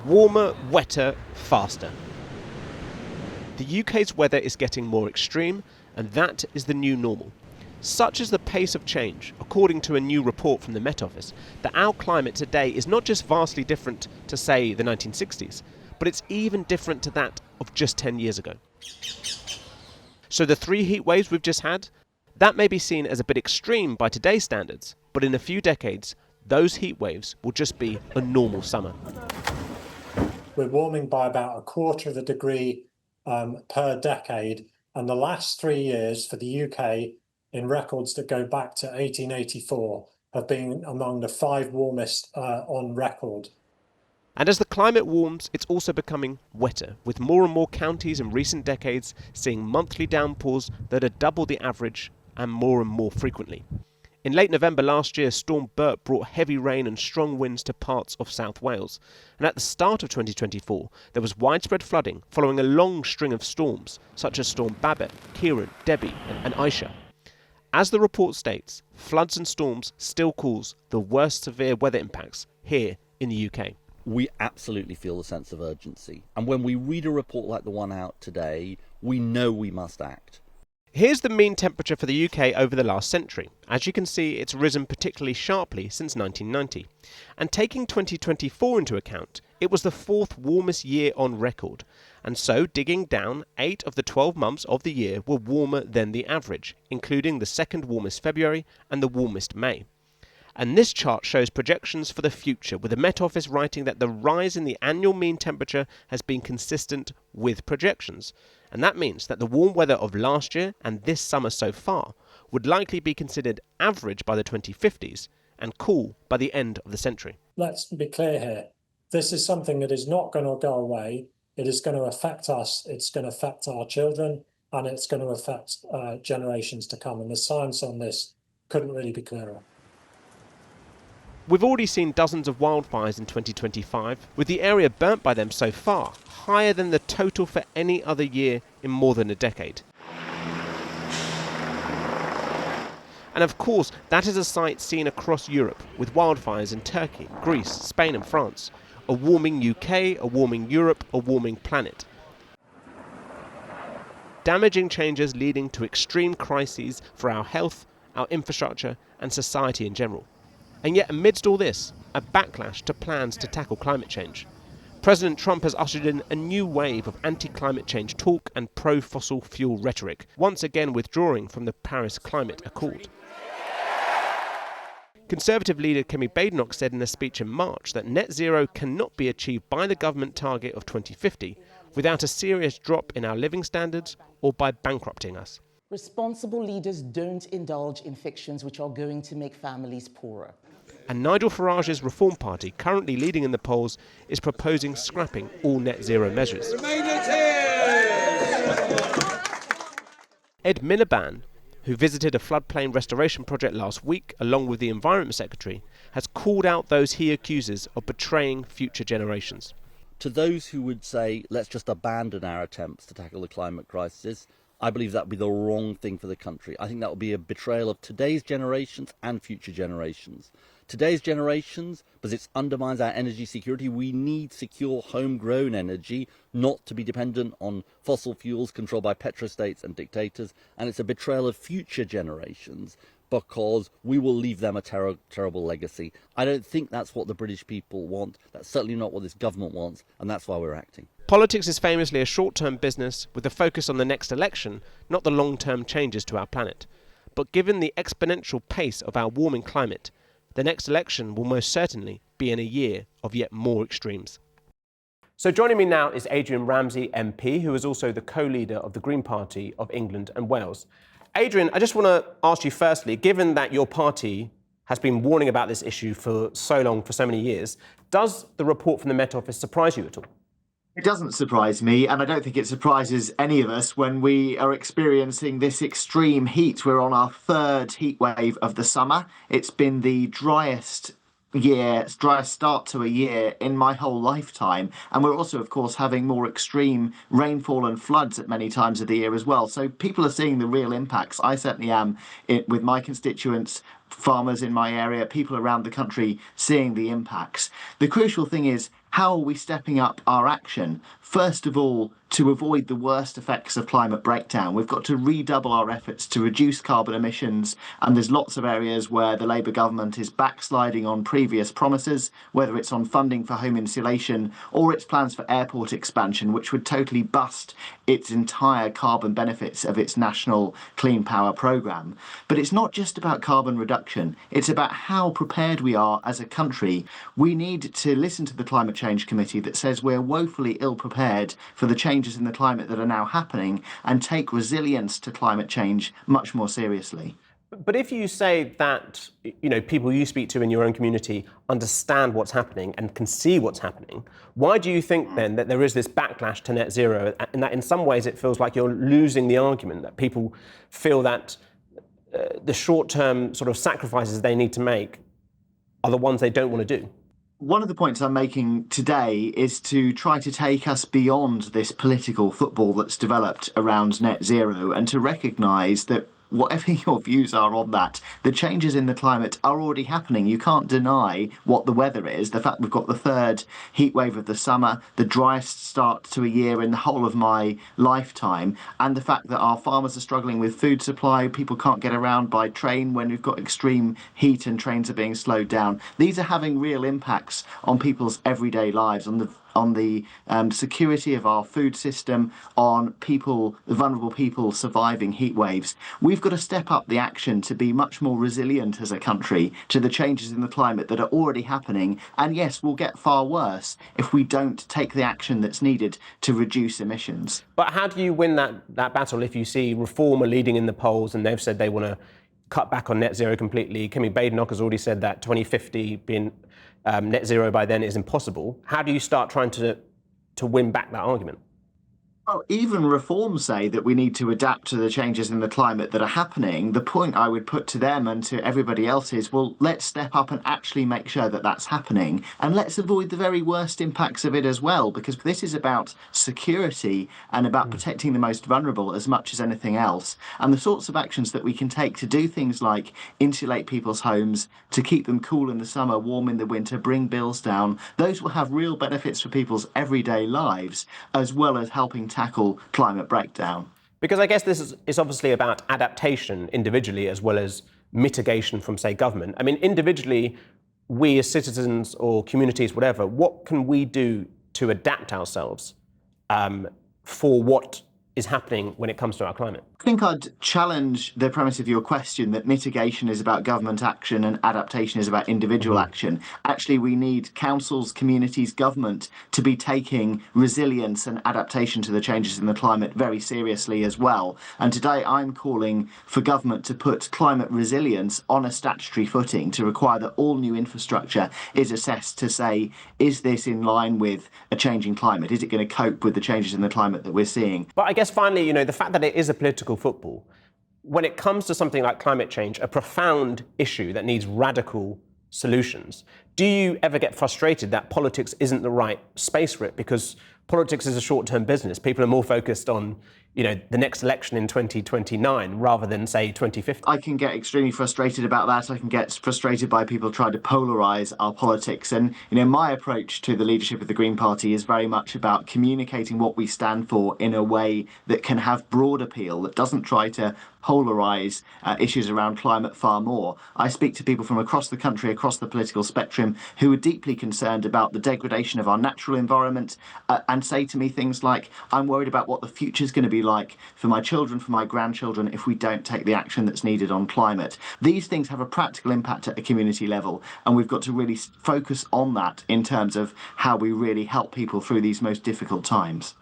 Warmer, wetter, faster. The UK's weather is getting more extreme, and that is the new normal. Such is the pace of change, according to a new report from the Met Office, that our climate today is not just vastly different to, say, the 1960s, but it's even different to that of just 10 years ago. So the 3 heat waves we've just had, that may be seen as a bit extreme by today's standards, but in a few decades, those heat waves will just be a normal summer. We're warming by about 1/4 of a degree per decade, and the last 3 years for the UK, in records that go back to 1884, have been among the 5 warmest on record. And as the climate warms, it's also becoming wetter, with more and more counties in recent decades seeing monthly downpours that are double the average and more frequently. In late November last year, Storm Bert brought heavy rain and strong winds to parts of South Wales. And at the start of 2024, there was widespread flooding following a long string of storms, such as Storm Babet, Kieran, Debbie and Aisha. As the report states, floods and storms still cause the worst severe weather impacts here in the UK. We absolutely feel a sense of urgency. And when we read a report like the one out today, we know we must act. Here's the mean temperature for the UK over the last century. As you can see, it's risen particularly sharply since 1990. And taking 2024 into account, it was the 4th warmest year on record. And so, digging down, 8 of the 12 months of the year were warmer than the average, including the 2nd warmest February and the warmest May. And this chart shows projections for the future, with the Met Office writing that the rise in the annual mean temperature has been consistent with projections. And that means that the warm weather of last year and this summer so far would likely be considered average by the 2050s and cool by the end of the century. Let's be clear here. This is something that is not going to go away. It is going to affect us. It's going to affect our children, and it's going to affect generations to come. And the science on this couldn't really be clearer. We've already seen dozens of wildfires in 2025, with the area burnt by them so far higher than the total for any other year in more than a decade. And of course, that is a sight seen across Europe, with wildfires in Turkey, Greece, Spain and France. A warming UK, a warming Europe, a warming planet. Damaging changes leading to extreme crises for our health, our infrastructure and society in general. And yet amidst all this, a backlash to plans to tackle climate change. President Trump has ushered in a new wave of anti-climate change talk and pro-fossil fuel rhetoric, once again withdrawing from the Paris Climate Accord. Conservative leader Kemi Badenoch said in a speech in March that net zero cannot be achieved by the government target of 2050 without a serious drop in our living standards or by bankrupting us. Responsible leaders don't indulge in fictions which are going to make families poorer. And Nigel Farage's Reform Party, currently leading in the polls, is proposing scrapping all net zero measures. Ed Miliband, who visited a floodplain restoration project last week along with the Environment Secretary, has called out those he accuses of betraying future generations. To those who would say, let's just abandon our attempts to tackle the climate crisis, I believe that would be the wrong thing for the country. I think that would be a betrayal of today's generations and future generations. Today's generations, because it undermines our energy security, we need secure homegrown energy, not to be dependent on fossil fuels controlled by petrostates and dictators. And it's a betrayal of future generations because we will leave them a terrible legacy. I don't think that's what the British people want. That's certainly not what this government wants, and that's why we're acting. Politics is famously a short-term business with a focus on the next election, not the long-term changes to our planet. But given the exponential pace of our warming climate, the next election will most certainly be in a year of yet more extremes. So joining me now is Adrian Ramsay MP, who is also the co-leader of the Green Party of England and Wales. Adrian, I just want to ask you firstly, given that your party has been warning about this issue for so long, for so many years, does the report from the Met Office surprise you at all? It doesn't surprise me, and I don't think it surprises any of us when we are experiencing this extreme heat. We're on our 3rd heat wave of the summer. It's been the driest year, driest start to a year in my whole lifetime. And we're also, of course, having more extreme rainfall and floods at many times of the year as well. So people are seeing the real impacts. I certainly am with my constituents, farmers in my area, people around the country seeing the impacts. The crucial thing is, how are we stepping up our action? First of all, to avoid the worst effects of climate breakdown, we've got to redouble our efforts to reduce carbon emissions. And there's lots of areas where the Labour government is backsliding on previous promises, whether it's on funding for home insulation or its plans for airport expansion, which would totally bust its entire carbon benefits of its national clean power programme. But it's not just about carbon reduction. It's about how prepared we are as a country. We need to listen to the Climate Change Committee that says we're woefully ill prepared for the changes in the climate that are now happening, and take resilience to climate change much more seriously. But if you say that, people you speak to in your own community understand what's happening and can see what's happening, why do you think then that there is this backlash to net zero, and that in some ways it feels like you're losing the argument, that people feel that the short-term sort of sacrifices they need to make are the ones they don't want to do? One of the points I'm making today is to try to take us beyond this political football that's developed around net zero, and to recognise that whatever your views are on that, the changes in the climate are already happening. You can't deny what the weather is. The fact we've got the third heat wave of the summer, the driest start to a year in the whole of my lifetime, and the fact that our farmers are struggling with food supply, people can't get around by train when we've got extreme heat and trains are being slowed down. These are having real impacts on people's everyday lives, on the security of our food system, on people, vulnerable people surviving heat waves. We've got to step up the action to be much more resilient as a country to the changes in the climate that are already happening. And yes, we'll get far worse if we don't take the action that's needed to reduce emissions. But how do you win that battle if you see Reform are leading in the polls and they've said they want to cut back on net zero completely? Kimmy Badenoch has already said that 2050 being net zero by then is impossible. How do you start trying to win back that argument? Well, even Reform say that we need to adapt to the changes in the climate that are happening. The point I would put to them and to everybody else is, well, let's step up and actually make sure that that's happening. And let's avoid the very worst impacts of it as well, because this is about security and about protecting the most vulnerable as much as anything else. And the sorts of actions that we can take to do things like insulate people's homes, to keep them cool in the summer, warm in the winter, bring bills down, those will have real benefits for people's everyday lives, as well as helping tackle climate breakdown. Because I guess this is obviously about adaptation individually as well as mitigation from, say, government. I mean, individually, we as citizens or communities, whatever, what can we do to adapt ourselves for what is happening when it comes to our climate? I think I'd challenge the premise of your question that mitigation is about government action and adaptation is about individual action. Actually, we need councils, communities, government to be taking resilience and adaptation to the changes in the climate very seriously as well. And today I'm calling for government to put climate resilience on a statutory footing, to require that all new infrastructure is assessed to say, is this in line with a changing climate? Is it going to cope with the changes in the climate that we're seeing? But I guess finally, the fact that it is a political football, when it comes to something like climate change, a profound issue that needs radical solutions, do you ever get frustrated that politics isn't the right space for it? Because politics is a short-term business. People are more focused on, the next election in 2029 rather than, say, 2050. I can get extremely frustrated about that. I can get frustrated by people trying to polarise our politics. And, my approach to the leadership of the Green Party is very much about communicating what we stand for in a way that can have broad appeal, that doesn't try to polarise issues around climate far more. I speak to people from across the country, across the political spectrum, who are deeply concerned about the degradation of our natural environment and say to me things like, I'm worried about what the future is going to be like for my children, for my grandchildren, if we don't take the action that's needed on climate. These things have a practical impact at a community level, and we've got to really focus on that in terms of how we really help people through these most difficult times.